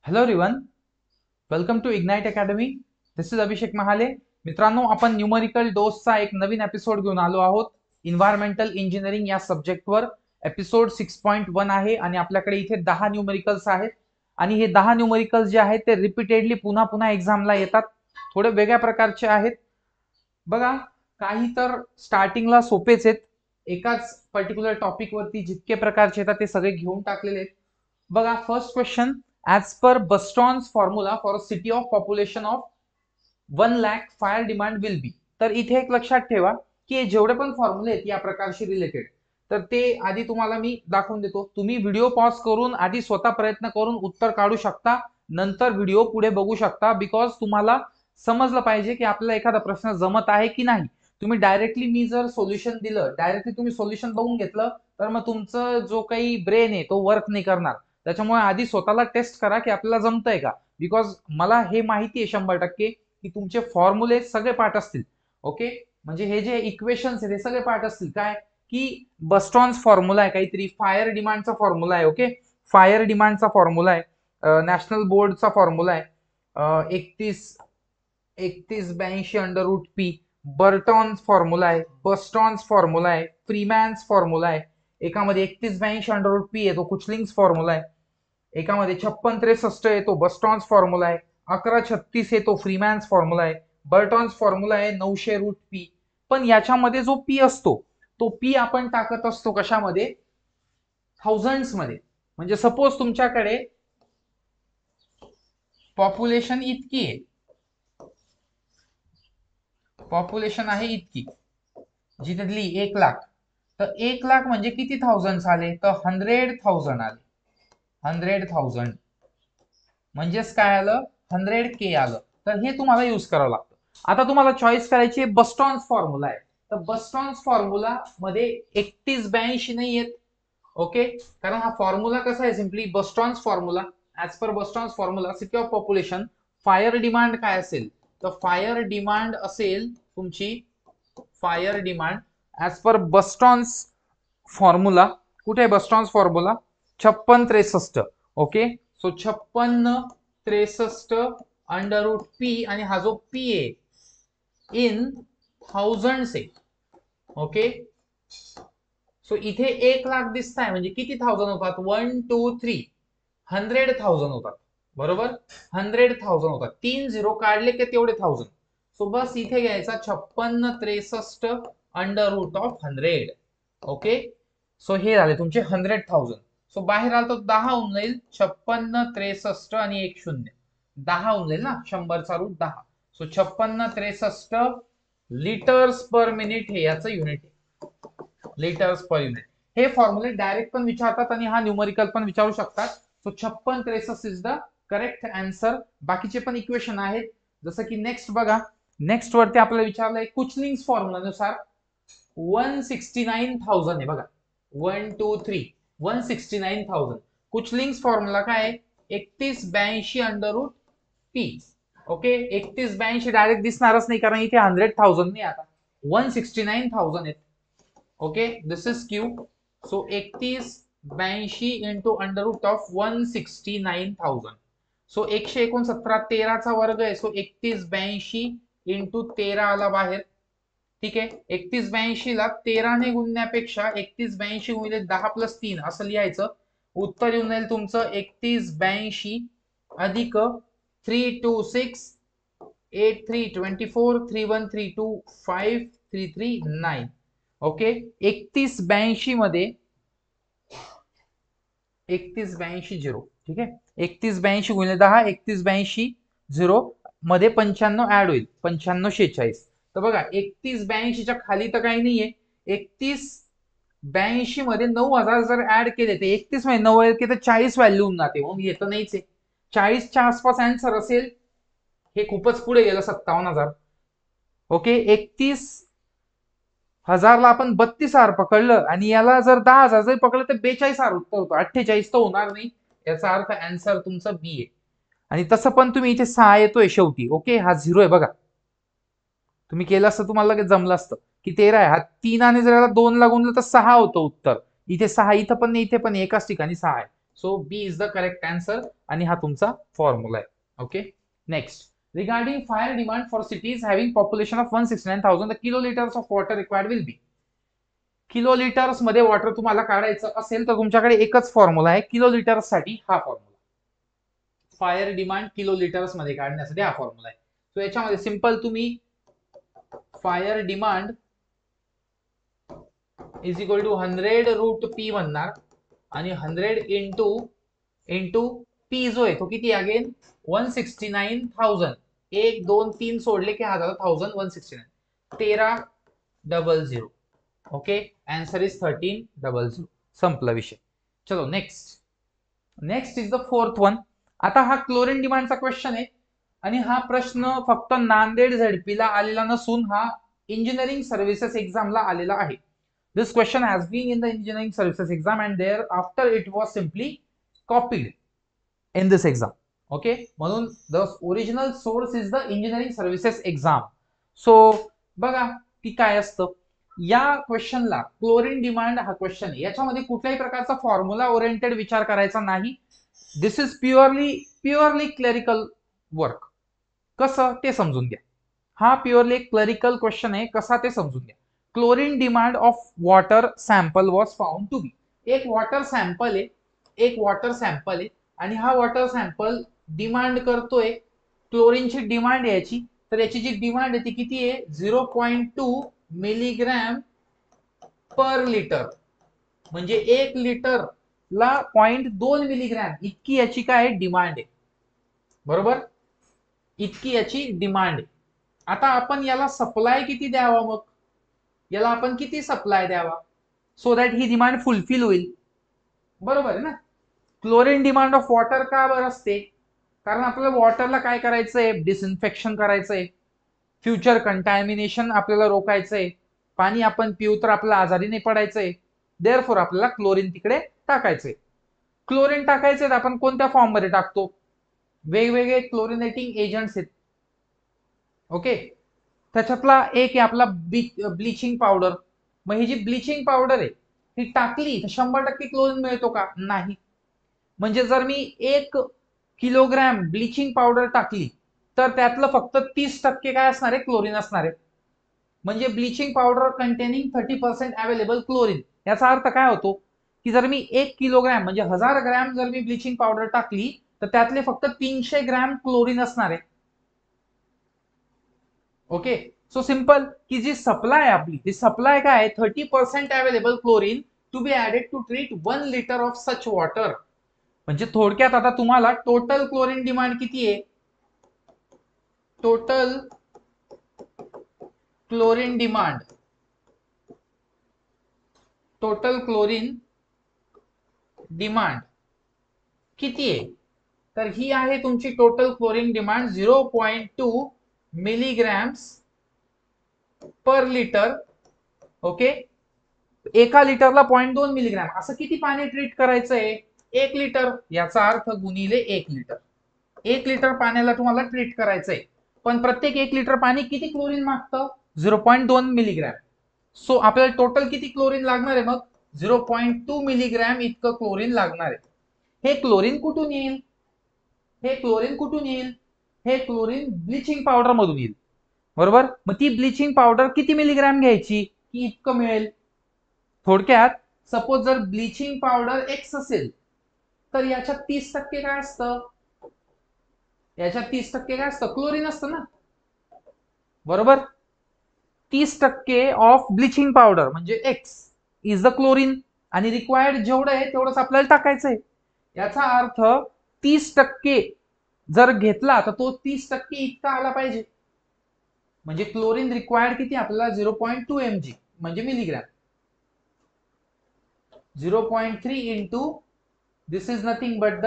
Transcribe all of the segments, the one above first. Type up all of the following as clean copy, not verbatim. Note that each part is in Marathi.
Hello everyone, welcome to Ignite Academy. This is Abhishek Mahale. मित्रांनो, आपण न्यूमरिकल डोसचा एक नवीन एपिसोड घेऊन आलो आहोत. इन्व्हायरमेंटल इंजिनिअरिंग या सब्जेक्टवर एपिसोड 6.1 आहे आणि आपल्याकडे इथे 10 न्यूमरिकल्स आहेत. आणि हे 10 न्यूमरिकल्स जे आहेत ते रिपीटेडली पुन्हा पुन्हा एक्झामला येतात. थोडे वेगळ्या प्रकारचे आहेत. बघा, काही तर स्टार्टिंगला सोपेच आहेत. एकाच पर्टिक्युलर टॉपिकवरती जितके प्रकारचे येतात ते सगळे घेऊन टाकलेले आहेत. बघा, first question. As per Bostron's formula for a city of population of 1 lakh, fire demand will be. तर इथे एक लक्षात ठेवा की जेवढे पण फॉर्म्युले आहेत या प्रकारशी रिलेटेड, तर ते आधी तुम्हाला मी दाखवून देतो. तुम्ही व्हिडिओ पॉज करून आधी स्वतः प्रयत्न करून उत्तर काढू शकता, नंतर व्हिडिओ पुढे बघू शकता. बिकॉज तुम्हाला समजलं पाहिजे की आपल्याला एखादा प्रश्न जमत आहे की नाही. तुम्ही डायरेक्टली मी जर सोल्युशन दिलं, डायरेक्टली तुम्ही सोल्युशन बघून घेतलं, तर मग तुमचं जो काही ब्रेन आहे तो वर्क नाही करणार. त्याच्यामुळे आधी स्वतःला टेस्ट करा की आपल्याला जमतंय का. बिकॉज मला हे माहिती आहे 100% की तुमचे फॉर्म्युले सगळे पाठ असतील. ओके, म्हणजे हे जे इक्वेशन्स आहेत हे सगळे पाठ असतील. काय की बस्टॉन्स फॉर्म्युला आहे, काहीतरी फायर डिमांडचा फॉर्म्युला आहे. ओके, फायर डिमांडचा फॉर्म्युला आहे, नॅशनल बोर्डचा फॉर्म्युला आहे, 3182 √P. बर्टॉन्स फॉर्म्युला आहे, बस्टॉन्स फॉर्म्युला आहे, फ्रीमॅन्स फॉर्म्युला आहे. एकामध्ये 3182 √P आहे, तो कुचलिंग्स फॉर्म्युला आहे. एकामध्ये 5663 आहे, तो बस्टॉन्स फॉर्म्युला आहे. 1136 आहे, तो फ्रीमॅन्स फॉर्म्युला आहे. बर्टॉन्स फॉर्म्युला आहे 900 √P. पण याच्यामध्ये जो पी असतो तो पी आपण टाकत असतो कशामध्ये? थाउजंड्स मध्ये. म्हणजे सपोज तुमच्याकडे पॉप्युलेशन इतकी आहे, पॉप्युलेशन आहे इतकी, जिथली 1 लाख. तर 1 लाख म्हणजे किती थाउजंड आले? तर 100,000 आले. 100,000 म्हणजेच काय आलं? 100K आलं. तर हे तुम्हाला यूज करावं लागतं. आता तुम्हाला चॉईस करायची आहे. बस्टॉन्स फॉर्म्युला आहे, तर बस्टॉन्स फॉर्म्युला मध्ये 3182 नाही येत. ओके, कारण हा फॉर्म्युला कसा आहे? Simply Buston's formula. As per Buston's formula, city of population, fire demand काय असेल? तर फायर डिमांड असेल तुमची, fire demand as per Buston's formula. कुठे आहे Buston's formula? 5663. Okay, so 5663 √P. आणि हा जो P आहे इन थाउजंड्स आहे. ओके, सो इथे 1 लाख दिसताय म्हणजे किती थाउजंड होतात? 1 2 3 100,000 होतात. बरोबर, 100,000 होतात. 3 झिरो काढले की तेवढे थाउजंड. सो बस इथे घ्यायचा 5663 √100. ओके, सो हे झाले तुमचे 100,000. सो बाहेर आलं तर 10 होऊन जाईल. 5663 आणि 1 शून्य, 10 होऊन जाईल ना. 100चा root 10. So 5663 litres per minute हे याचं युनिट आहे. Litres per unit. हे फॉर्म्युले डायरेक्ट पण विचारतात आणि हा न्यूमरिकल पण विचारू शकतात. So 5663 is the correct answer. बाकीचे पण इक्वेशन आहेत, जसं की नेक्स्ट बघा. नेक्स्ट वरती आपल्याला विचारलंय कुचलिंग्स फॉर्म्युलानुसार 169,000 आहे. बघा, 1 2 3 169,000. कुचलिंग्स फॉर्म्युला काय आहे? 3182 √P. ओके, 3182 डायरेक्ट दिसणारच नाही कारण इथे 100,000 नाही, आता 169,000 आहेत. Okay, this is Q. So 3182 into √169,000. So 169 13चा वर्ग आहे. सो 3182 इंटू 13 आला बाहेर. ठीक आहे, 3182 ला 13 ने गुणण्यापेक्षा 3182 गुणिले 10 + 3 असं लिहायचं. उत्तर येऊन जाईल तुमचं 3182 अधिक 326 8324 3132 5339. ओके, 3182 मध्ये 3182 झिरो. ठीक आहे, 3182 गुणिले 10, 3182 झिरो मध्ये 95 ऍड होईल, 95 46. तर बघा, 3182च्या खाली तर काही नाहीये. 3182 मध्ये 9000 जर ऍड केले तर 31 मध्ये 9 केले तर 40 व्हॅल्यू होऊन जाते. मग हे तर नाहीच आहे. 40च्या आसपास आन्सर असेल. हे खूपच पुढे गेलं, 57,000. ओके, 31,000ला आपण 32,000 पकडलं आणि याला जर 10,000 जरी पकडलं तर 42,000 उत्तर होतं. 48 तर होणार नाही. याचा अर्थ आन्सर तुमचं बी आहे. आणि तसं पण तुम्ही इथे 6 येतोय शेवटी. ओके, हा 0 आहे. बघा, तुम्ही केलं असतं तुम्हाला लगेच जमलं असतं की 13 आहे. हा 3 आणि जर याला 2 ला गुणलं तर 6 होतं उत्तर. इथे 6, इथं पण नाही, इथे पण एकाच ठिकाणी 6 आहे. So B is the correct answer आणि हा तुमचा फॉर्म्युला आहे. Okay, next. Regarding fire demand for cities having population of 169,000, the kiloliters of water required will be. किलोलिटर्स मध्ये वॉटर तुम्हाला काढायचं असेल तर तुमच्याकडे एकच फॉर्म्युला आहे किलोलिटर्स साठी, हा फॉर्म्युला. फायर डिमांड किलोलिटर्स मध्ये काढण्यासाठी हा फॉर्म्युला आहे. सो याच्यामध्ये सिंपल तुम्ही fire demand is equal to 100 root P म्हणणार आणि 100 इंटू पी जो आहे तो किती अगेन 169,000. 1 2 3 सोडले की हा झाला 1169. 1300. Okay, answer is 1300. संपला विषय. चलो next. Next is the fourth one. आता हा क्लोरीन डिमांडचा क्वेश्चन आहे आणि हा प्रश्न फक्त नांदेड झेडपीला आलेला नसून हा इंजिनिअरिंग सर्व्हिसेस एक्झामला आलेला आहे. This question has been in the engineering services exam and thereafter it was simply copied in this exam. Okay, म्हणून the original source is the engineering services exam. So बघा की काय असतं या क्वेश्चनला. क्लोरीन डिमांड हा क्वेश्चन आहे, याच्यामध्ये कुठल्याही प्रकारचा फॉर्म्युला ओरिएंटेड विचार करायचा नाही. दिस इज प्युअरली क्लरिकल वर्क. कसं ते समजून घ्या. हा प्युअरली एक क्लरिकल क्वेश्चन आहे, कसा ते समजून घ्या. Chlorine demand of water sample was found to be. एक वॉटर सॅम्पल आहे आणि हा वॉटर सॅम्पल डिमांड करतोय क्लोरीनची डिमांड याची. तर याची जी डिमांड आहे ती किती आहे 0.2 मिलीग्रॅम पर लिटर. म्हणजे 1 लिटर ला 0.2 मिलीग्रॅम इतकी याची काय डिमांड आहे. बरोबर, इतकी याची डिमांड आहे. आता आपण याला सप्लाय किती द्यावा, मग याला आपण किती सप्लाय द्यावा so that he demand fulfil होईल. बरोबर आहे ना. क्लोरीन डिमांड ऑफ वॉटर का बरं असते, कारण आपल्याला वॉटरला काय करायचंय डिसइन्फेक्शन करायचंय, फ्युचर कंटॅमिनेशन आपल्याला रोखायचंय. पाणी आपण पिऊ तर आपल्याला आजारी नाही पडायचंय. देअरफॉर आपल्याला क्लोरीन तिकडे टाकायचंय. क्लोरीन टाकायचंय आपण कोणत्या फॉर्म मध्ये टाकतो, वेगवेगळे क्लोरिनेटिंग एजंट्स आहेत. ओके, त्याच्यातला एक आहे आपला ब्लिचिंग पावडर. मग ही जी ब्लिचिंग पावडर आहे ही टाकली तर 100% क्लोरीन मिळतो का, नाही. म्हणजे जर मी 1 किलोग्रॅम ब्लिचिंग पावडर टाकली तर त्यातलं फक्त 30% काय असणार आहे, क्लोरीन असणार आहे. म्हणजे bleaching powder containing 30% available chlorine. याचा अर्थ काय होतो की जर मी 1 किलोग्रॅम म्हणजे 1000 ग्रॅम जर मी ब्लिचिंग पावडर टाकली तर त्यातले फक्त 300 ग्रॅम क्लोरीन असणार आहे. ओके, सो सिंपल की जी सप्लाय आपली ती सप्लाय काय 30% available chlorine to be added to treat 1 litre of such water. म्हणजे थोडक्यात आता तुम्हाला टोटल क्लोरीन डिमांड किती आहे, total chlorine demand, total chlorine demand किती आहे, तर ही आहे तुमची total chlorine demand 0.2 milligrams per litre. Okay, एका लिटरला 0.2 मिलीग्रॅम. असं किती पाणी ट्रीट करायचंय 1 लिटर. याचा अर्थ गुणिले 1 लिटर. 1 लिटर पाण्याला तुम्हाला ट्रीट करायचंय, पण प्रत्येक 1 लिटर पाणी किती क्लोरीन मागतं 0.2 मिलीग्रॅम. सो आपल्याला टोटल किती क्लोरीन लागणार आहे, मग 0.2 मिलीग्रॅम इतकं क्लोरीन लागणार आहे. हे क्लोरीन कुठून येईल, हे क्लोरीन ब्लिचिंग पावडर मधून येईल. बरोबर, मग ती ब्लिचिंग पावडर किती मिलीग्रॅम घ्यायची की इतकं मिळेल. थोडक्यात सपोज जर ब्लिचिंग पावडर एक्स असेल तर याच्यात 30% काय असतं, क्लोरीन असतं ना. बरोबर, 30% ऑफ ब्लिचिंग पावडर म्हणजे एक्स इज द क्लोरीन आणि रिक्वायर्ड जेवढं आहे तेवढंच आपल्याला टाकायचंय. याचा अर्थ 30% जर घेतला तर तो 30% इतका आला पाहिजे. म्हणजे क्लोरीन रिक्वायर्ड किती आपल्याला 0.2 mg म्हणजे milligram. 0.3 into this is nothing but the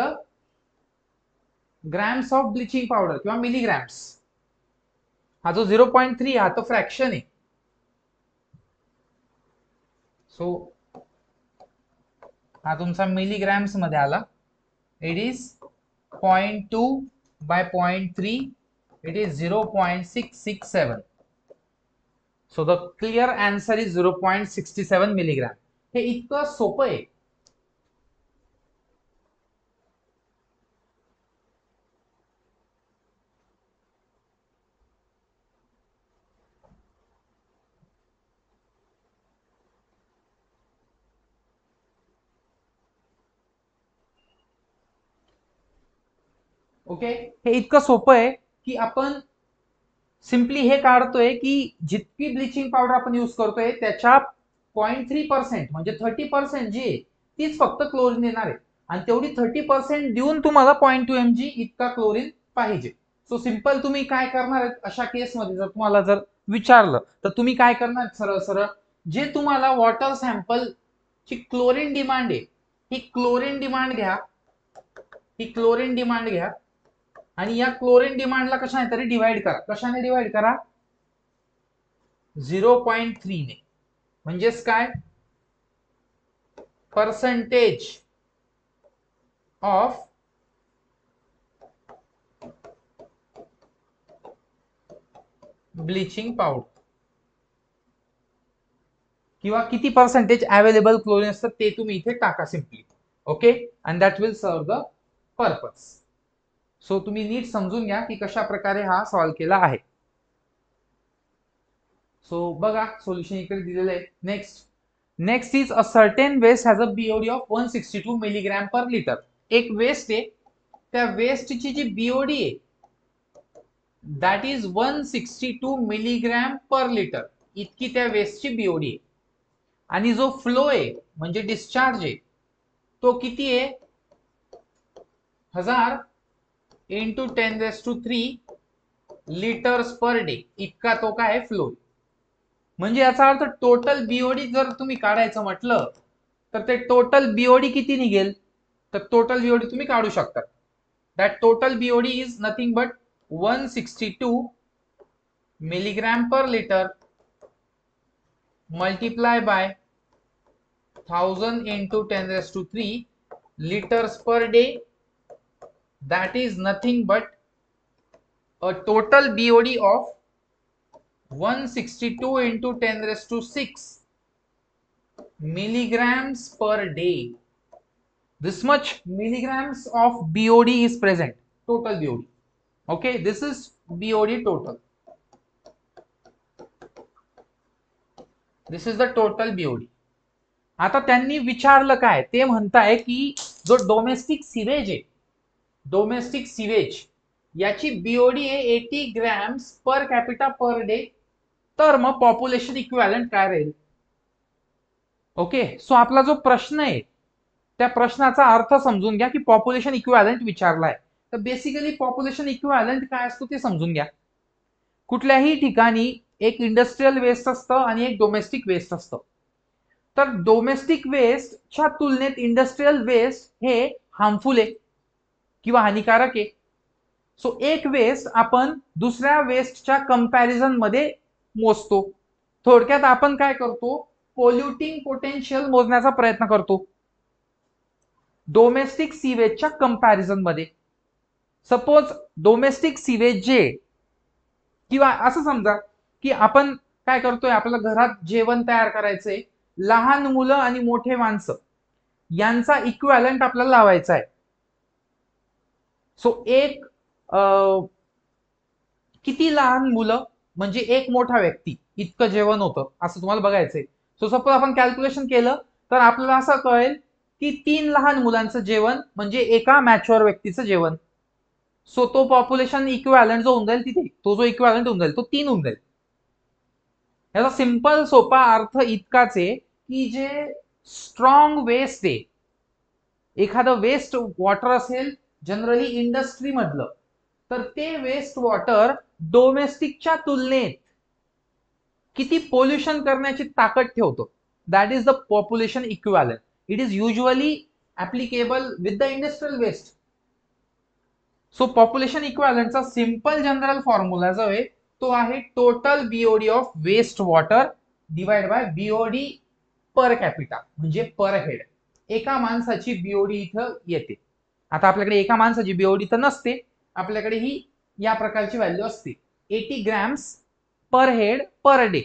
grams of bleaching powder किंवा मिलीग्रॅम्स. हा जो 0.3 हा तो फ्रॅक्शन आहे. सो हा तुमचा मिलीग्रॅम्स मध्ये आला. It is 0.2 by 0.3, it is 0.667. So the clear answer is 0.67 milligram. हे इतकं सोपं आहे. ओके, हे इतकं सोपं आहे की आपण सिम्पली हे काढतोय की जितकी ब्लिचिंग पावडर आपण यूज करतोय त्याच्या 0.3% म्हणजे 30% जी आहे तीच फक्त क्लोरीन येणार आहे, आणि तेवढी 30% देऊन तुम्हाला 0.2 mg इतका क्लोरीन पाहिजे. सो सिंपल तुम्ही काय करणार आहेत अशा केसमध्ये, जर तुम्हाला जर विचारलं तर तुम्ही काय करणार, सरळ सरळ जे तुम्हाला वॉटर सॅम्पल ची क्लोरीन डिमांड आहे, ही क्लोरीन डिमांड घ्या, ही क्लोरीन डिमांड घ्या आणि या क्लोरीन डिमांडला कशाने तरी डिवाइड करा. कशाने डिवाइड करा? 0.3 ने. म्हणजेच काय? पर्सेंटेज ऑफ ब्लिचिंग पावडर, किंवा किती पर्सेंटेज अवेलेबल क्लोरीन असतं ते तुम्ही इथे टाका simply. Okay, and that will serve the purpose. So तुम्ही नीट समजून घ्या की कशा प्रकारे हा सॉल्व्ह केला आहे. सो बघा सोल्युशन इकडे दिलेलं आहे. Next is a certain waste has a BOD of 162 milligram per litre. एक वेस्ट आहे, त्या वेस्टची जी बीओडी आहे that is 162 milligram per litre, इतकी त्या वेस्टची बीओडी आहे. आणि जो फ्लो आहे म्हणजे डिस्चार्ज आहे तो किती आहे? 1000 इंटू 10⁻³ लिटर्स पर डे, इतका तो काय फ्लो. म्हणजे याचा अर्थ टोटल बीओडी जर तुम्ही काढायचं म्हटलं तर ते टोटल बीओडी किती निघेल? तर टोटल बीओडी तुम्ही काढू शकता. That total BOD is nothing but 162 milligram per litre multiply by 1000 into 10⁻³ liters per day, that is nothing but a total BOD of 162 into 10⁻⁶ milligrams per day. This much milligrams of BOD is present, total BOD. Okay, this is BOD total. This is the total BOD. आता त्यांनी विचारलं काय, ते म्हणताय की जो डोमेस्टिक सिवेज आहे, डोमेस्टिक सिवेज याची बीओडी आहे 80 ग्रॅम्स पर कॅपिटा पर डे, तर मग पॉप्युलेशन इक्विव्हॅलंट काय राहील? ओके, सो आपला जो प्रश्न आहे त्या प्रश्नाचा अर्थ समजून घ्या की पॉप्युलेशन इक्विव्हॅलंट विचारलाय. तर बेसिकली पॉप्युलेशन इक्विव्हॅलंट काय असतो ते समजून घ्या. कुठल्याही ठिकाणी एक इंडस्ट्रियल वेस्ट असतं आणि एक डोमेस्टिक वेस्ट असतं. तर डोमेस्टिक वेस्टच्या तुलनेत इंडस्ट्रियल वेस्ट हे हार्मफुल आहे किंवा हानिकारक आहे. सो एक वेस्ट आपण दुसऱ्या वेस्टच्या कंपॅरिझन मध्ये मोजतो. थोडक्यात आपण काय करतो? पोल्युटिंग पोटेन्शियल मोजण्याचा प्रयत्न करतो डोमेस्टिक सीवेजच्या कंपॅरिझन मध्ये. सपोज डोमेस्टिक सीवेज जे, किंवा असं समजा की आपण काय करतोय, आपल्याला घरात जेवण तयार करायचंय, लहान मुलं आणि मोठे माणसं यांचा इक्विव्हॅलंट आपल्याला लावायचा आहे. सो एक किती लहान मुलं म्हणजे एक मोठा व्यक्ती इतकं जेवण होतं असं तुम्हाला बघायचंय. सो सपोज आपण कॅल्क्युलेशन केलं तर आपल्याला असं कळेल की 3 लहान मुलांचं जेवण म्हणजे एका मॅच्युअर व्यक्तीचं जेवण. सो तो पॉप्युलेशन इक्विव्हॅलंट जो होऊन जाईल तिथे, तो जो इक्विव्हॅलंट होऊन जाईल तो 3 होऊन जाईल. याचा सिंपल सोपा अर्थ इतकाच आहे की जे स्ट्रॉंग वेस्ट आहे, एखादं वेस्ट वॉटर असेल जनरली इंडस्ट्री मधलं, तर ते वेस्ट वॉटर डोमेस्टिकच्या तुलनेत किती पोल्युशन करण्याची ताकद ठेवतो, that is the population equivalent. It is usually applicable with the industrial waste. So population इक्विव्हॅलंटचा सिंपल जनरल फॉर्म्युला जो आहे तो आहे total BOD of waste water divide by BOD per capita म्हणजे पर हेड. एका माणसाची बीओडी इथं येते. आता आपल्याकडे एका माणसाची बीओडी तर नसते, आपल्याकडे ही या प्रकारची व्हॅल्यू असते 80 ग्रॅम्स पर हेड पर डे,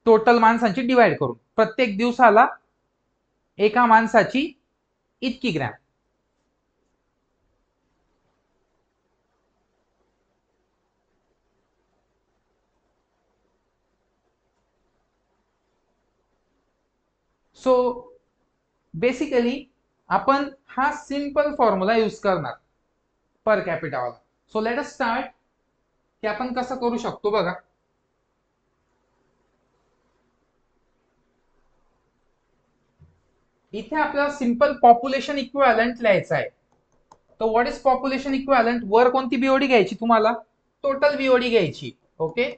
टोटल माणसांची डिवाइड करून प्रत्येक दिवसाला एका माणसाची इतकी ग्रॅम. सो बेसिकली आपण हा सिंपल फॉर्म्युला यूज करणार पर कॅपिटा वाला. सो लेट अस स्टार्ट की आपण कसं करू शकतो बघा. इथे आपल्याला सिंपल पॉप्युलेशन इक्विव्हॅलंट लिहायचं आहे. तर व्हॉट इज पॉप्युलेशन इक्विव्हॅलंट? वर कोणती बीओडी घ्यायची तुम्हाला? टोटल बीओडी घ्यायची. Okay,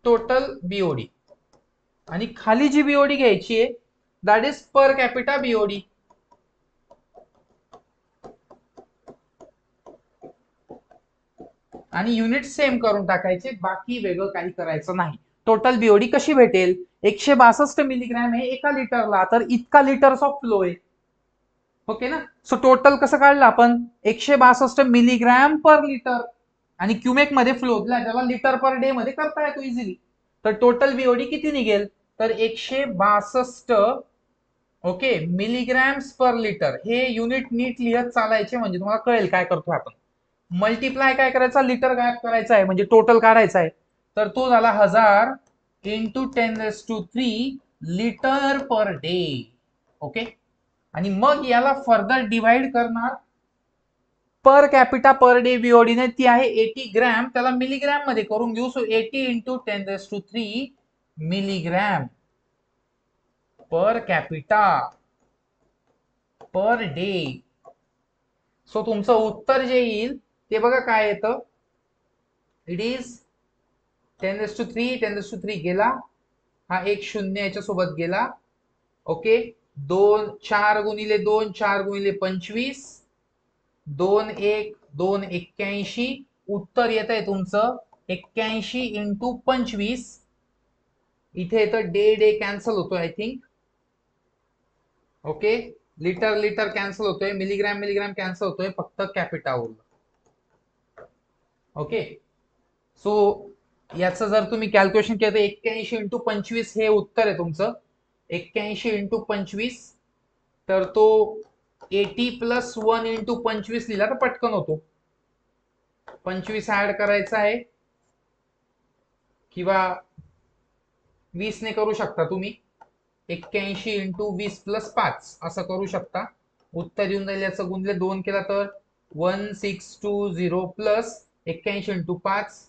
total BOD. आणि खाली जी बीओडी घ्यायची आहे that is per capita BOD. आणि युनिट सेम करून टाकायचे, बाकी वेगळं काही करायचं नाही. टोटल बीओडी कशी भेटेल? 162 मिलीग्रॅम हे एका लिटरला, तर इतका लिटर्स ऑफ फ्लो आहे. ओके ना. सो टोटल कसं काढलं आपण? 162 मिलीग्रॅम पर लिटर. आणि क्युमेक मध्ये फ्लो त्याला लिटर पर डे मध्ये करता येतो इझिली. तर टोटल बीओडी किती निघेल? तर 162 ओके मिलीग्रॅम्स पर लिटर. हे युनिट नीट लिहत चालायचे म्हणजे तुम्हाला कळेल काय करतोय आपण. मल्टिप्लाय काय करायचा? लिटर गायब करायचा आहे म्हणजे टोटल काढायचा आहे. तर तो झाला 1000 into 10³ litre per day. Okay. आणि मग याला फर्दर डिवाइड करणार पर कॅपिटा पर डे बीओडी ने, ती आहे 80 ग्रॅम. त्याला मिलीग्रॅम मध्ये करून घेऊ. So 80 into 10³ milligram per capita per day. So तुमचं उत्तर जे येईल ते बघा काय येतं. इट इज 10³ 10³ गेला, हा एक शून्य याच्या सोबत गेला. ओके, 4 गुणिले 2 4 गुणिले 25, 2 1 2 81. उत्तर येत आहे तुमचं 81 इंटू 25. इथे येतं डे डे कॅन्सल होतोय I think. Okay, litre litre cancel होतोय, मिलीग्रॅम मिलीग्रॅम कॅन्सल होतोय, फक्त कॅपिटा उरलं. ओके. सो याचं जर तुम्ही कॅल्क्युलेशन केलं तर 81 इंटू 25 हे उत्तर आहे तुमचं. 81 इंटू 25, तर तो 80 प्लस 1 इंटू 25 लिहिला तर पटकन होतो. 25 ऍड करायचा आहे किंवा 20 ने करू शकता तुम्ही. 81 इंटू 20 प्लस 5 असं करू शकता. उत्तर येऊन जाईल याचं गुणले 2 केला तर 1620 प्लस 81 इंटू 5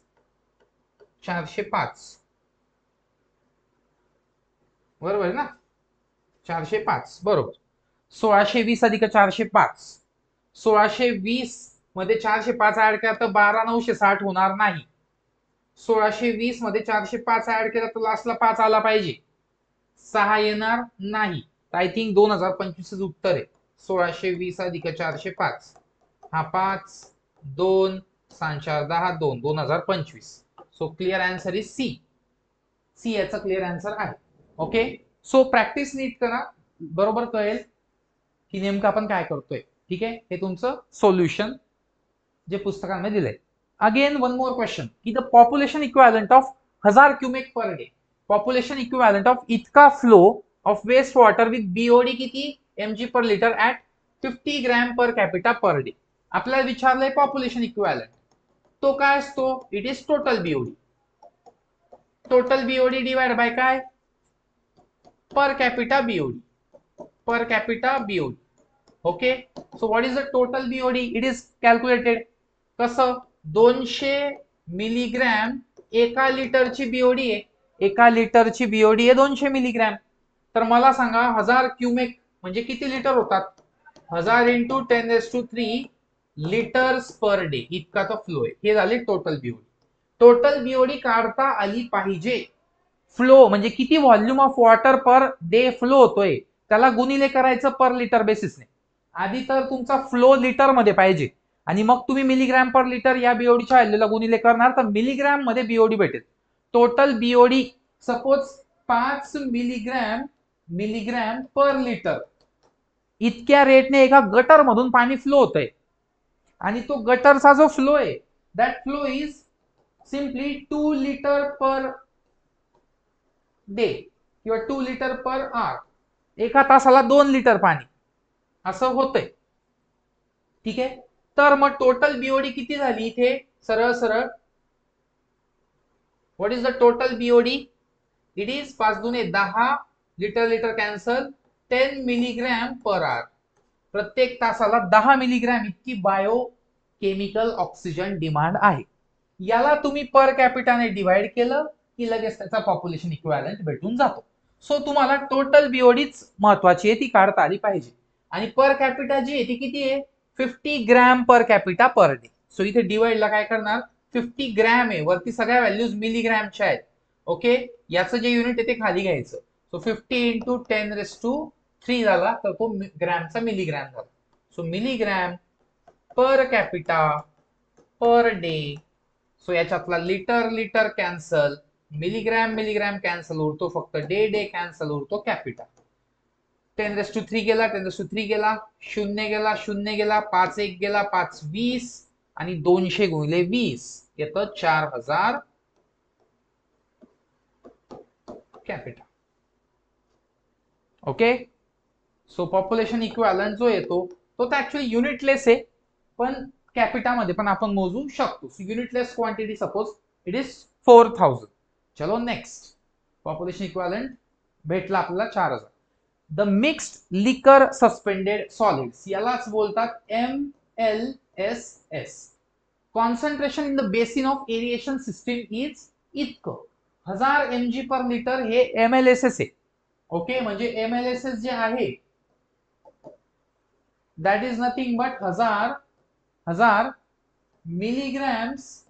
405. बरोबर आहे ना? 405 बरोबर. 1620 अधिक 405. 1620 मध्ये 405 ऍड केला तर 12960 होणार नाही. 1620 मध्ये 405 ऍड केला तर लास्टला 5 आला पाहिजे. 6 येणार नाही. आय थिंक 2025 उत्तर आहे. 1620 अधिक 405, हा 5 2 6 4 10 2 2025. So clear answer is C. C याचा क्लिअर आन्सर आहे. ओके. सो प्रॅक्टिस नीट करा, बरोबर कळेल की नेमकं आपण काय करतोय. ठीक आहे, हे तुमचं सोल्युशन जे पुस्तकांमध्ये दिलंय. अगेन वन मोर क्वेश्चन की the population equivalent of 1000 cumec per day. Population equivalent of इतका flow of waste water with BOD किती mg per litre at 50 gram per capita per day. आपल्याला विचारलंय पॉप्युलेशन इक्विव्हॅलंट. तो काय असतो? It is total BOD. Total BOD divide by काय? Per capita BOD. Per capita BOD. Okay. So what is the total BOD? It is calculated कसं? 200 मिलीग्रॅम एका लिटरची बीओडी आहे. एका लिटरची बीओडी आहे 200 मिलीग्रॅम. तर मला सांगा 1000 क्युमेक म्हणजे किती लिटर होतात? 1000 इंटू 10³ लिटर्स पर डे इतका तो फ्लो आहे. हे झाले टोटल बीओडी. टोटल बीओडी काढता आली पाहिजे. फ्लो म्हणजे किती volume of water per day flow होतोय त्याला गुणिले करायचं पर लिटर बेसिसने. आधी तर तुमचा फ्लो लिटर मध्ये पाहिजे आणि मग तुम्ही मिलीग्रॅम पर लिटर या बीओडीच्या व्हॅल्यूला गुणिले करणार तर मिलीग्रॅम मध्ये बीओडी भेटेल. Total BOD suppose 5 milligram per litre इतक्या रेटने एका गटर मधून पाणी फ्लो होतंय. आणि तो गटरचा जो फ्लो आहे that flow is simply 2 litre per day किंवा 2 लिटर पर आवर. एका तासाला 2 लिटर पाणी असं होतंय. ठीक आहे. तर मग टोटल बीओडी किती झाली इथे? सरळ सरळ what is the total BOD? It is 5 दुने 10 litre litre cancel 10 milligram per hour. प्रत्येक तासाला 10 मिलीग्रॅम इतकी बायो केमिकल ऑक्सिजन डिमांड आहे. याला तुम्ही पर कॅपिटाने डिवाइड केलं की लगेच त्याचा पॉप्युलेशन इक्विव्हॅलंट भेटून जातो. सो तुम्हाला टोटल बीओडीच महत्वाची आहे, ती काढता आली पाहिजे. आणि पर कॅपिटा जी आहे ती किती आहे, 50 gram per capita per day. So इथे डिवाइडला काय करणार, 50 ग्रॅम आहे, वरती सगळ्या व्हॅल्यूज मिलीग्रॅमच्या आहेत. ओके, याचं जे युनिट आहे ते खाली घ्यायचं. सो 50 इंटू 10⁻³ झाला, तर तो ग्रॅमचा मिलीग्रॅम झाला. So milligram per capita per day. So याच्यातला litre litre cancel, milligram milligram cancel उरतो, फक्त डे डे कॅन्सल उरतो कॅपिटा. 10⁻³ गेला, 10⁻³ गेला, 0 गेला, 0 गेला, 5 1 गेला, 5 20 आणि 200 गुणिले 20 येतं 4000 capita. Okay, so population equivalent जो येतो तो ऍक्च्युअली युनिटलेस आहे, पण कॅपिटा मध्ये पण आपण मोजू शकतो. Unitless quantity suppose it is 4000. चलो नेक्स्ट, पॉप्युलेशन इक्विव्हॅलंट भेटला आपल्याला 4000. The mixed liquor suspended solids, यालाच बोलतात MLSS. Concentration in the basin of aeration system is इतकं 1000 mg पर लिटर, हे MLSS आहे. ओके, म्हणजे MLSS जे आहे that is nothing but 1000 milligrams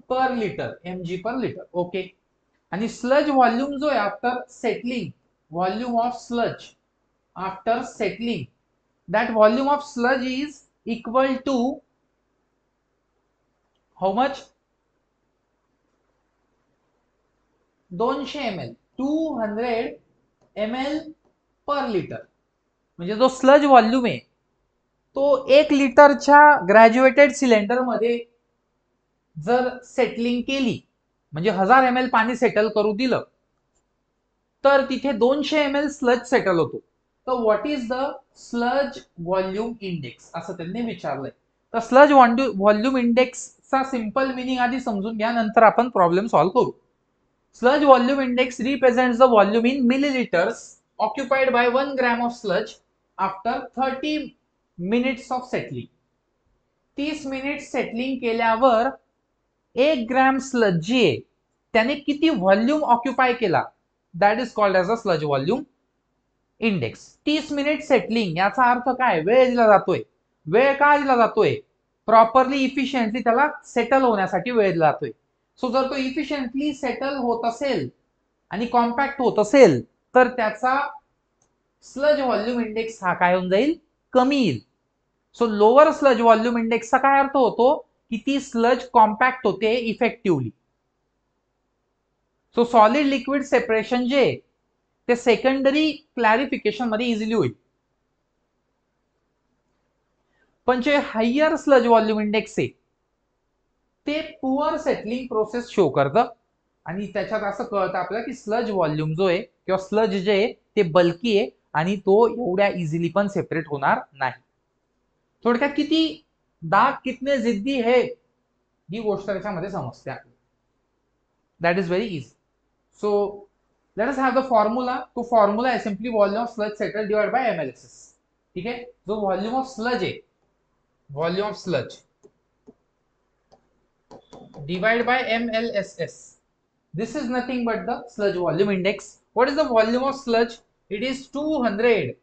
per litre, mg per litre. Okay, आणि स्लज व्हॉल्यूम जो आहे after settling, volume of sludge after settling, that volume of sludge is equal to how much, 200 ml, 200 ml per litre. म्हणजे जो स्लज व्हॉल्यूम आहे तो 1 लिटरच्या ग्रॅज्युएटेड सिलेंडर मध्ये जर सेटलिंग केली, म्हणजे 1000 ml पाणी सेटल करू दिलं, तर तिथे 200 ml स्लज सेटल होतो. तर what is the sludge volume index, असं त्यांनी विचारलंय. तर स्लज व्हॉल्यूम इंडेक्सचा सिंपल मिनिंग आधी समजून घ्या, नंतर आपण प्रॉब्लेम सॉल्व्ह करू. Sludge volume index represents the volume in millilitres occupied by 1 gram of sludge after 30 minutes of settling. 30 minute settling केल्यावर 1 ग्रॅम स्लज जी आहे त्याने किती व्हॉल्यूम ऑक्युपाय केला, that is called as a sludge volume index. 30 minute settling याचा अर्थ काय, वेळ दिला जातोय. वेळ का दिला जातोय, प्रॉपरली इफिशियंटली त्याला सेटल होण्यासाठी वेळ दिला जातोय. सो जर तो इफिशियंटली सेटल होत असेल आणि कॉम्पॅक्ट होत असेल तर त्याचा स्लज व्हॉल्यूम इंडेक्स हा काय होऊन जाईल, कमी येईल. सो लोअर स्लज व्हॉल्यूम इंडेक्सचा काय अर्थ होतो की ती स्लज कॉम्पॅक्ट होते effectively. So solid liquid separation जे ते सेकंडरी क्लॅरिफिकेशन मध्ये इझिली होईल. पण जे हायर स्लज व्हॉल्यूम इंडेक्स आहे ते पुअर सेटलिंग प्रोसेस शो करतं, आणि त्याच्यात असं कळतं आपल्याला की स्लज व्हॉल्यूम जो आहे किंवा स्लज जे आहे ते बल्की आहे आणि तो एवढ्या इझिली पण सेपरेट होणार नाही. थोडक्यात किती दाग कितने जिद्दी है ही गोष्ट त्याच्यामध्ये समजते आपल्याला. That is very easy. So let us have the formula. तो फॉर्मूला है simply volume of sludge settle divide by MLSS. ठीक है, जो वॉल्यूम ऑफ स्लज है, volume of sludge divided by MLSS. This is nothing but the sludge volume index. What is the volume of sludge? It is 200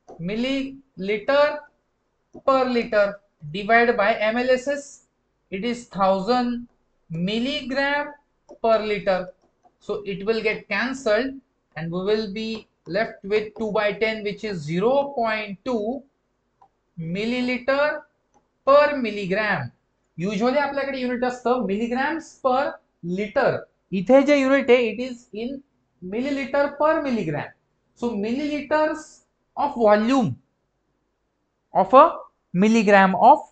milliliter per liter divided by MLSS. It is 1000 milligram per liter. So it will get cancelled and we will be left with 2/10, which is 0.2 milliliter per milligram. Usually आपल्याकडे युनिट असतं मिलीग्रॅम्स पर लिटर. इथे जे युनिट आहे it is in millilitre per milligram. So millilitres of volume of a milligram of,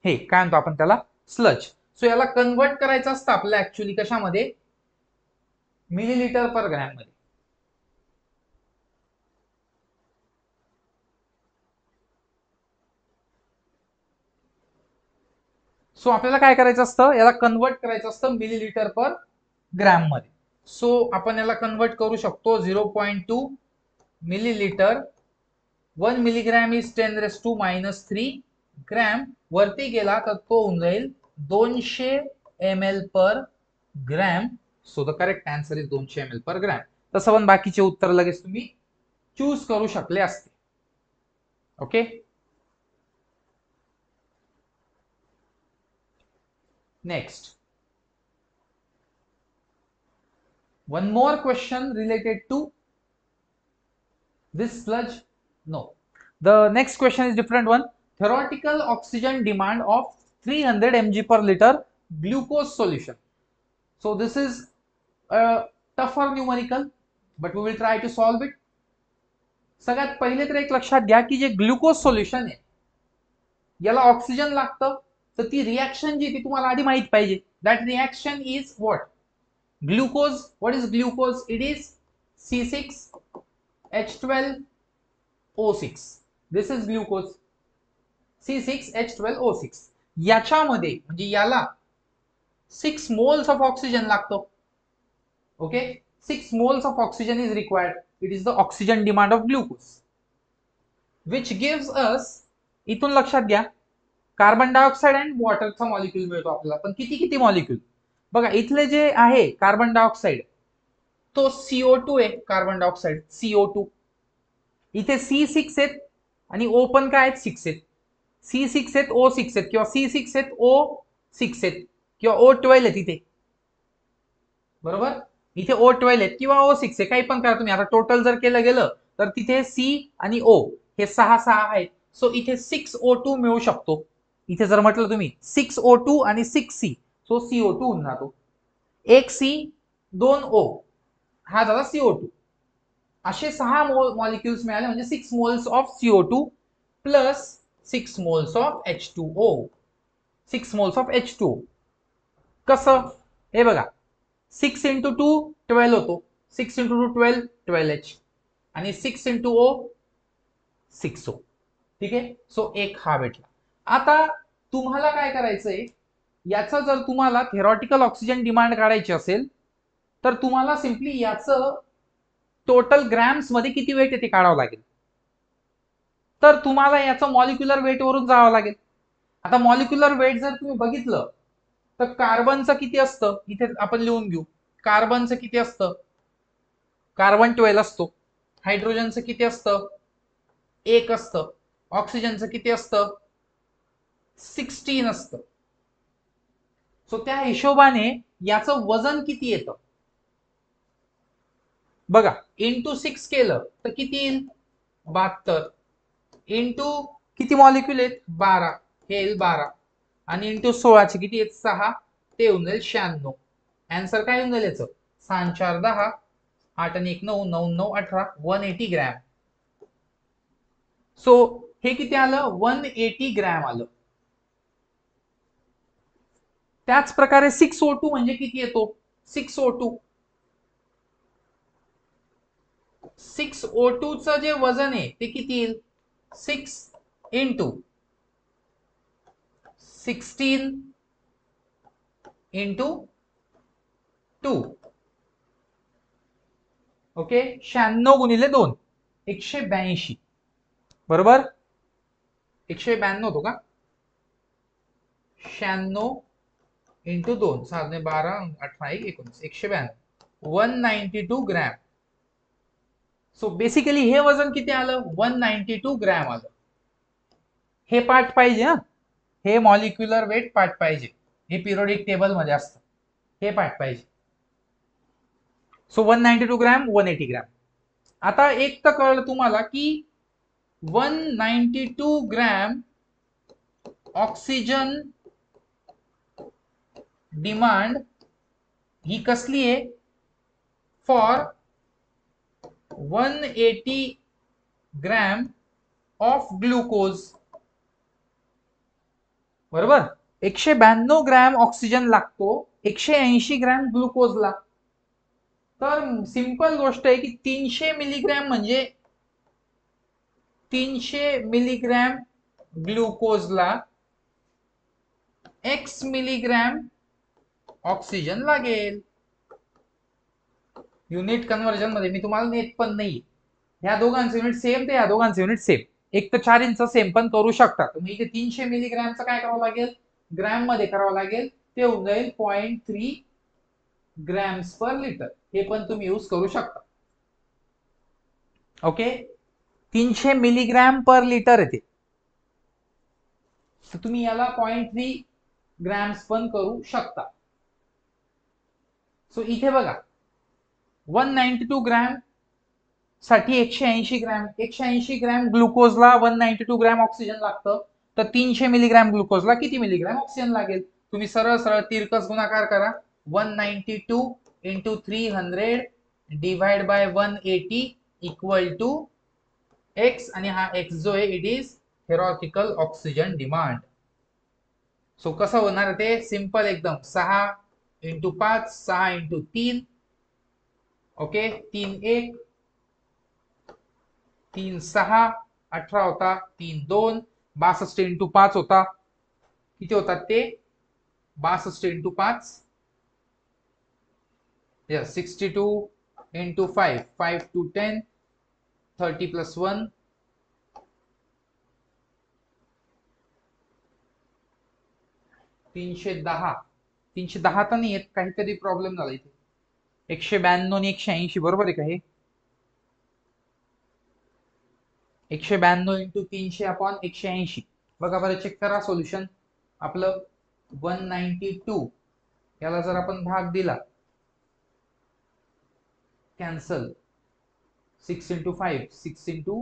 हे काय म्हणतो आपण त्याला, स्लज. सो याला कन्वर्ट करायचं असतं आपल्याला ऍक्च्युअली कशामध्ये, मिलीलिटर पर ग्रॅम मध्ये. सो आपल्याला काय करायचं असतं, याला कन्वर्ट करायचं असतं मिलीलिटर पर ग्रॅम मध्ये. सो आपण याला कन्वर्ट करू शकतो 0.2 मिलीलिटर. 1 मिलीग्रॅम इज 10⁻³ ग्रॅम वरती गेला तर तो होऊन जाईल 200 ml per gram. So the correct answer is 200 ml per gram. तसं पण बाकीचे उत्तर लगेच तुम्ही चूज करू शकले असते. Okay, next one more question related to this sludge. No, the next question is different one. Theoretical oxygen demand of 300 mg per liter glucose solution. So this is a tougher numerical, but we will try to solve it. सगळ्यात पहिले तर एक लक्षात घ्या की जे ग्लुकोज सोल्युशन आहे याला ऑक्सिजन लागतं, तर ती रिएक्शन जी ती तुम्हाला आधी माहित पाहिजे. That reaction is what? Glucose. What is glucose? It is C6H12O6. This is glucose. C6H12O6. याच्यामध्ये म्हणजे याला 6 moles of oxygen लागतो. Okay, 6 moles of oxygen is required. It is the oxygen demand of glucose, which gives us, इथून लक्षात घ्या, कार्बन डायऑक्साइड अँड वॉटरचा मॉलिक्यूल मिळतो आपल्याला. पण किती किती मॉलिक्यूल बघा. इथले जे आहे कार्बन डायऑक्साइड तो CO2 आहे. Carbon dioxide CO2. इथे C6 आहेत आणि O पण काय आहेत? 6 आहेत. C6 आहेत, O6 आहेत, किंवा C6 आहेत, O6 आहेत, किंवा O12 आहेत इथे. बरोबर, इथे O12 आहेत किंवा O6 आहे, काही पण करा तुम्ही. आता टोटल जर केलं गेलं तर तिथे C आणि O हे 6 आहेत. सो इथे 6O2 मिळू शकतो. इथे जर म्हटलं तुम्ही 6O2 आणि 6C, सो CO2 होऊन जातो. 1 C 2 O हा झाला CO2. असे 6 मॉलिक्युल्स मिळाले म्हणजे 6 moles of CO2 plus 6 moles of H2O. 6 moles of H2O. कसं? हे बघा, 6 × 2 12 होतो. 6 × 2 12 12H आणि 6 × O 6O. ठीक आहे, सो एक हा भेटला. आता तुम्हाला काय करायचंय, याचा जर तुम्हाला थेरॉटिकल ऑक्सिजन डिमांड काढायची असेल तर तुम्हाला सिम्पली याचं टोटल ग्रॅम्स मध्ये किती वेट आहे ते काढावं लागेल. तर तुम्हाला याचं मॉलिक्युलर वेट वरून जावं लागेल. आता मॉलिक्युलर वेट जर तुम्ही बघितलं तर कार्बनचं किती असतं, इथे आपण लिहून घेऊ. कार्बनचं किती असतं? कार्बन 12 असतो. हायड्रोजनचं किती असतं? 1 असतं. ऑक्सिजनचं किती असतं? 16 असतं. सो त्या हिशोबाने याचं वजन किती येतं बघा. इंटू 6 केलं तर किती येईल? 72. इंटू किती मॉलिक्युल आहेत? 12. हे येईल 12. आणि इंटू 16 किती आहेत? 6. ते होऊन जाईल 96. आन्सर काय येऊन जाईल याचं? 6 4 10, 8 आणि 1 9, 9 9 18, 180 ग्रॅम. सो हे किती आलं? 180 ग्रॅम आलं. त्याच प्रकारे 6O2 म्हणजे किती येतो? 6O2 चं जे वजन आहे ते किती येईल? 6 इंटू 16 इंटू 2. ओके, 96 गुणिले 2 182. बरोबर, 192 होतो का? 96 इंटू 2 7 12 18 19 192, 192 ग्रॅम. सो बेसिकली हे वजन किती आलं? 192 ग्रॅम आलं. हे पार्ट पाहिजे हा, हे मॉलिक्युलर वेट पार्ट पाहिजे. हे पिरियोडिक टेबल मध्ये असतं, हे पार्ट पाहिजे. So 192 gram 180 gram. आता एक तर कळलं तुम्हाला की 192 ग्रॅम ऑक्सिजन डिमांड ही कसली आहे? For 180 gram of glucose. बरोबर, 192 ग्रॅम ऑक्सिजन लागतो 180 ग्रॅम ग्लुकोजला. तर सिंपल गोष्ट आहे की 300 मिलीग्रॅम म्हणजे 300 मिलीग्रॅम ग्लुकोजला x मिलीग्रॅम ऑक्सिजन लागेल. युनिट कन्व्हर्जन मध्ये मी तुम्हाला नेत पण नाही, ह्या दोघांचे युनिट सेम ते ह्या दोघांचे युनिट सेम. 1 तर 4 इंच सेम पण करू शकता तुम्ही. इथे 300 मिलीग्रॅमचं काय करावं लागेल, ग्रॅम मध्ये करावं लागेल, ते होऊन जाईल 0.3 ग्रॅम्स पर लिटर. हे पण तुम्ही यूज करू शकता. ओके, 300 मिलीग्रॅम पर लिटर येते, तर तुम्ही याला 0.3 ग्रॅम्स पण करू शकता. सो इथे बघा 192 ग्रॅम साठी 180 ग्रॅम, 180 ग्रॅम ग्लुकोजला 192 ग्रॅम ऑक्सिजन लागतं, तर 300 मिलीग्रॅम ग्लुकोजला किती मिलीग्रॅम ऑक्सिजन लागेल. तुम्ही सरळ सरळ तिरकस गुणाकार करा. 192 into 300 divide by 180 equal to X, आणि हा एक्स जो आहे it is theoretical oxygen demand. So कसं होणार ते, सिंपल एकदम, 6 इंटू 5, 6 इंटू 3, ओके, 3 1 3 6 18 होता, 3 2 62 इंटू 5 होता, किती होतात ते, 62 into 5, yes 62 into 5, 5 to 10, 30 plus 1, 310, 310 तर नाही येत, काहीतरी प्रॉब्लेम झाला इथे. 192 आणि 180 बरोबर आहे का हे, 192 इंटू 300 अपॉन 180. बघा बरं, चेक करा सोल्युशन आपलं. 192 याला जर आपण भाग दिला, cancel, 6 into 5, 6 into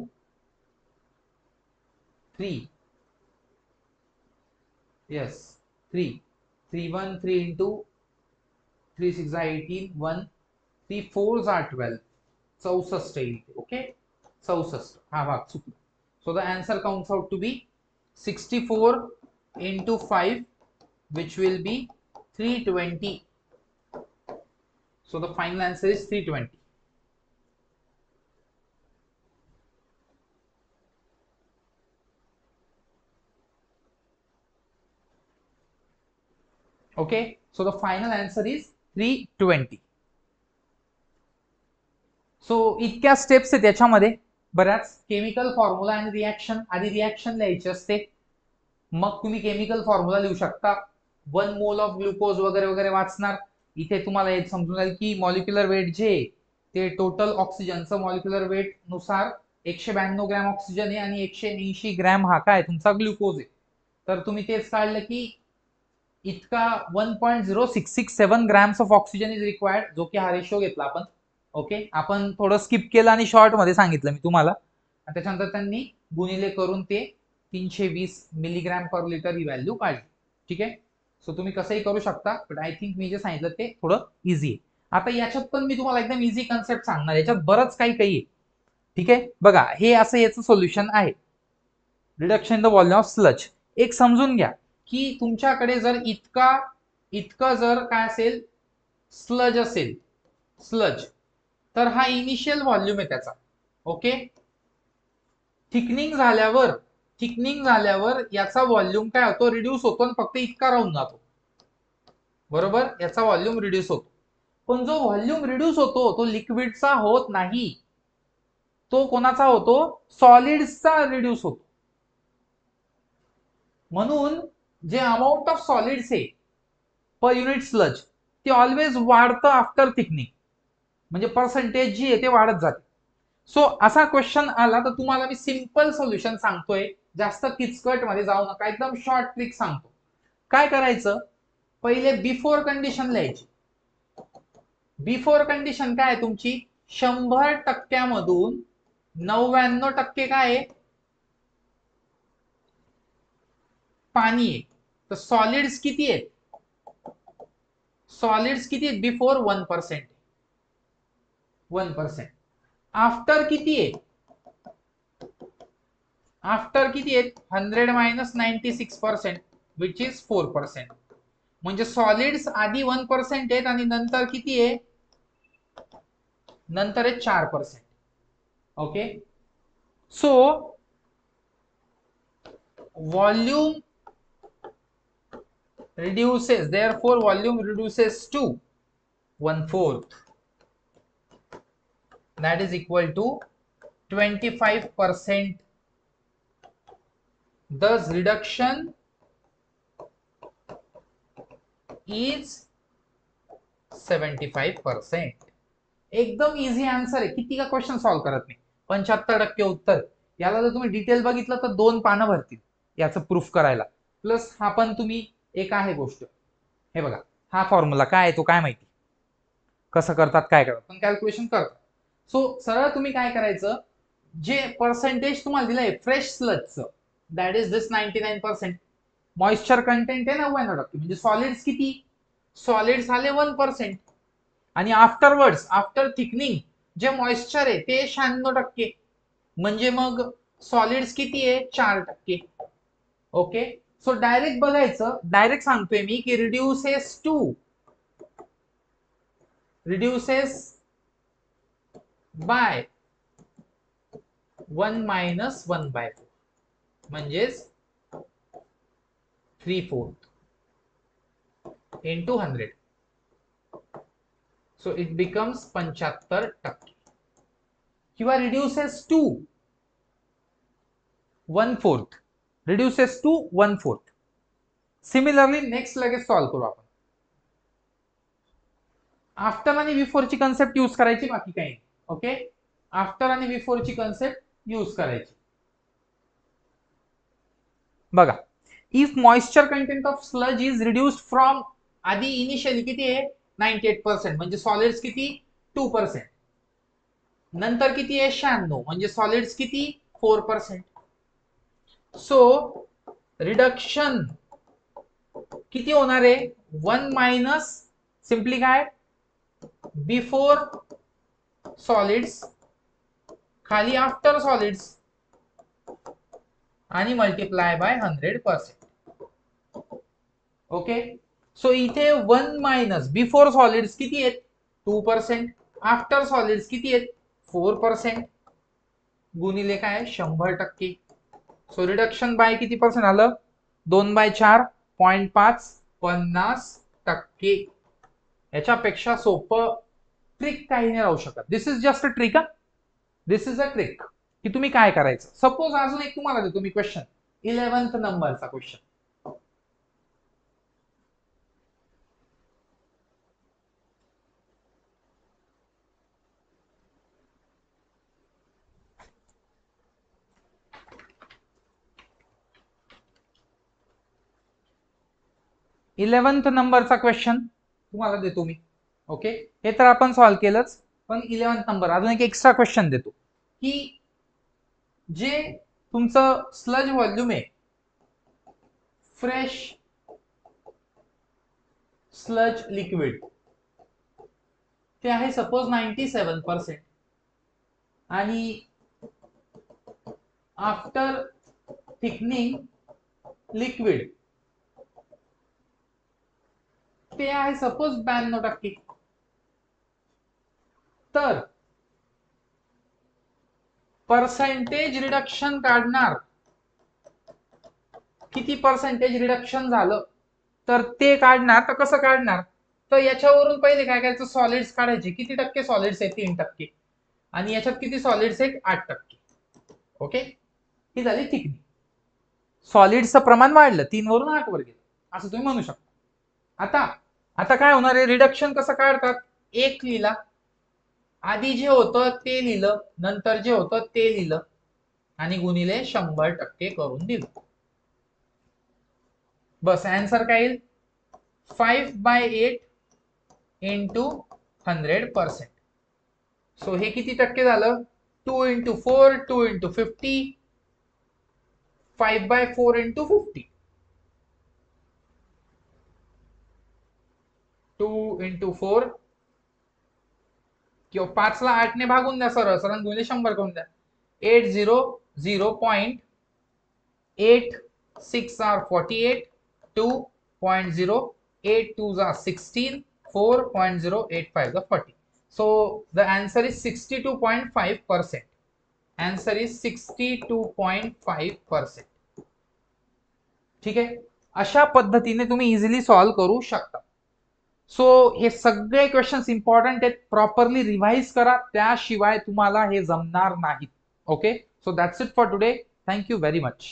3, yes 3, 3 1 3 into 3 6 18, 1 3 4 12, 64 येईल. ओके, 64 हा भाग चुकला. So the answer comes out to be 64 into 5, which will be 320. So the final answer is 320. Okay, so the final answer is 320. So इतक्या स्टेप्स आहेत त्याच्यामध्ये, बऱ्याच. केमिकल फॉर्म्युला आणि रिॲक्शन, आधी रिॲक्शन लिहायची असते, मग तुम्ही केमिकल फॉर्म्युला लिहू शकता. 1 मोल ऑफ ग्लुकोज वगैरे वगैरे वाचणार. इथे तुम्हाला हे समजून जाईल की मॉलिक्युलर वेट जे ते टोटल ऑक्सिजनचं मॉलिक्युलर वेट नुसार 192 ग्रॅम ऑक्सिजन आहे आणि 180 ग्रॅम हा काय तुमचा ग्लुकोज आहे. तर तुम्ही तेच काढलं की इतका 1.0667 grams of oxygen is required, जो की हा रेशो घेतला आपण. ओके, आपण थोडं स्किप केलं आणि शॉर्ट मध्ये सांगितलं मी तुम्हाला, त्याच्यानंतर त्यांनी गुणिले करून ते 320 मिलीग्रॅम पर लिटर ही व्हॅल्यू काढली. ठीक आहे, सो तुम्ही कसंही करू शकता, बट आय थिंक मी जे सांगितलं ते थोडं इझी आहे. आता याच्यात पण मी तुम्हाला एकदम इझी कन्सेप्ट सांगणार, याच्यात बरंच काही काही आहे. ठीक आहे, बघा हे असं याचं सोल्युशन आहे, reduction in the volume of sludge. एक समजून घ्या की तुमच्याकडे जर इतकं जर काय असेल, स्लज असेल, स्लज, तर हा इनिशियल व्हॉल्यूम आहे त्याचा. ओके, थिकनिंग झाल्यावर याचा व्हॉल्यूम काय होतो, रिड्यूस होतो आणि फक्त इतका राहून जातो. बरोबर, याचा व्हॉल्यूम रिड्यूस होतो. पण जो व्हॉल्यूम रिड्यूस होतो तो लिक्विडचा होत नाही, तो कोणाचा होतो, सॉलिड्सचा रिड्यूस होतो. म्हणून जे अमाऊंट ऑफ सॉलिड्स आहे पर युनिट स्लज ते ऑलवेज वाढतं आफ्टर थिकनिंग, म्हणजे पर्सेंटेज जी आहे ते वाढत जाते. सो असा क्वेश्चन आला तर तुम्हाला मी सिंपल सोल्युशन सांगतोय, जास्त किचकट मध्ये जाऊ नका, एकदम शॉर्ट ट्रिक सांगतो. काय करायचं, पहिले बिफोर कंडिशन लिहायची. बिफोर कंडिशन काय तुमची, 100% 99% काय आहे, पाणी आहे. तर सॉलिड्स किती आहेत, सॉलिड्स किती आहेत बिफोर, 1%, 1%. आफ्टर किती आहे, आफ्टर किती आहेत, 100 मायनस 96%, विच इज 4%. म्हणजे सॉलिड्स आधी 1% आहेत आणि नंतर किती आहे, नंतर आहे 4%. Okay, so volume reduces, therefore volume reduces to 1/4, that is equal to 25% Thus reduction is 75%. एकदम इझी आन्सर आहे, किती का क्वेश्चन सॉल्व्ह करत नाही. 75% उत्तर. याला जर तुम्ही डिटेल बघितलं तर 2 पानं भरतील याचं प्रूफ करायला. प्लस हा पण तुम्ही एक आहे गोष्ट, हे बघा हा फॉर्म्युला काय आहे तो काय माहिती कसं करतात काय करतात, पण कॅल्क्युलेशन करतात. सो सरळ तुम्ही काय करायचं, जे पर्सेंटेज तुम्हाला दिलंय फ्रेश स्लजचं, that is this 99%. Moisture content आहे 99%, म्हणजे सॉलिड्स किती, सॉलिड्स आले 1%. आणि आफ्टरवर्ड्स आफ्टर थिकनिंग जे मॉइश्चर आहे ते 96%, म्हणजे मग सॉलिड्स किती आहे 4%. ओके, सो डायरेक्ट बघायचं, डायरेक्ट सांगतोय मी की रिड्युसेस बाय 1 - 1/4, म्हणजेच 3/4 into 100. So it becomes 75%. किंवा reduces to 1/4, reduces to 1/4. Similarly next लगेच सॉल्व करू आपण. आफ्टर आणि बिफोर ची कन्सेप्ट यूज करायची, बाकी काही. ओके, आफ्टर आणि बिफोर ची कन्सेप्ट यूज करायची. बघा, if moisture content of sludge is reduced from, आधी इनिशियली किती आहे 98%, म्हणजे सॉलिड्स किती 2%. नंतर किती आहे 96, म्हणजे सॉलिड्स किती 4%. सो रिडक्शन किती होणार आहे 1 मायनस सिंपली काय बिफोर सॉलिड्स खाली आफ्टर सॉलिड्स आणि मल्टिप्लाय बाय 100%. ओके, सो इथे 1 मायनस बिफोर सॉलिड्स किती आहेत 2%, आफ्टर सॉलिड्स किती आहेत 4%, गुणिले काय 100%. सो रिडक्शन बाय किती पर्सेंट आलं 2/4 0.5 50%. याच्यापेक्षा सोपं ट्रिक काही नाही राहू शकत. This is just a trick. This is a trick की तुम्ही काय करायचं. सपोज अजून एक तुम्हाला देतो मी क्वेश्चन, 11th नंबरचा क्वेश्चन. इलेव्हन्थ नंबरचा क्वेश्चन तुम्हाला देतो मी. ओके, हे तर आपण सॉल्व्ह केलंच, पण 11th नंबर अजून एक एक्स्ट्रा क्वेश्चन देतो की जे तुमचं स्लज व्हॉल्यूम आहे, फ्रेश स्लज लिक्विड, ते आहे सपोज 97%, आणि आफ्टर थिकनिंग लिक्विड ते आहे सपोज 92%. तर पर्सेंटेज रिडक्शन काढणार, किती पर्सेंटेज रिडक्शन झालं तर ते काढणार. तर कसं काढणार, तर याच्यावरून पहिले काय करायचं सॉलिड्स काढायचे. किती टक्के सॉलिड्स आहेत 3%, आणि याच्यात किती सॉलिड्स आहेत 8%. ओके, ही झाली थिकनिंग. सॉलिड्सचं प्रमाण वाढलं 3 वरून 8 वर गेलं असं तुम्ही म्हणू शकता. आता आता काय होणार आहे, रिडक्शन कसं काढतात, एक लिहिला, आधी जे होतं ते लिहिलं, नंतर जे होतं ते लिहिलं, आणि गुणिले 100% करून दिलं. बस आन्सर काय येईल 5/8 इंटू 100%. सो हे किती टक्के झालं 2 × 4 2 × 50 5/4 इंटू 50 2 × 4 किंवा 5 ला 8 ने भागून द्या, सरळ सरळ गुणिले 100 करून द्या. 800.86 are 48 2.0 8 2s are 16 4.085 are 40. So the answer is 62.5%. Answer is 62.5%. ठीक आहे, अशा पद्धतीने तुम्ही इझिली सॉल्व्ह करू शकता. सो हे सगळे क्वेश्चन्स इम्पॉर्टंट आहेत, प्रॉपरली रिवाइज करा, त्याशिवाय तुम्हाला हे जमणार नाहीत. Okay, so that's it for today. Thank you very much.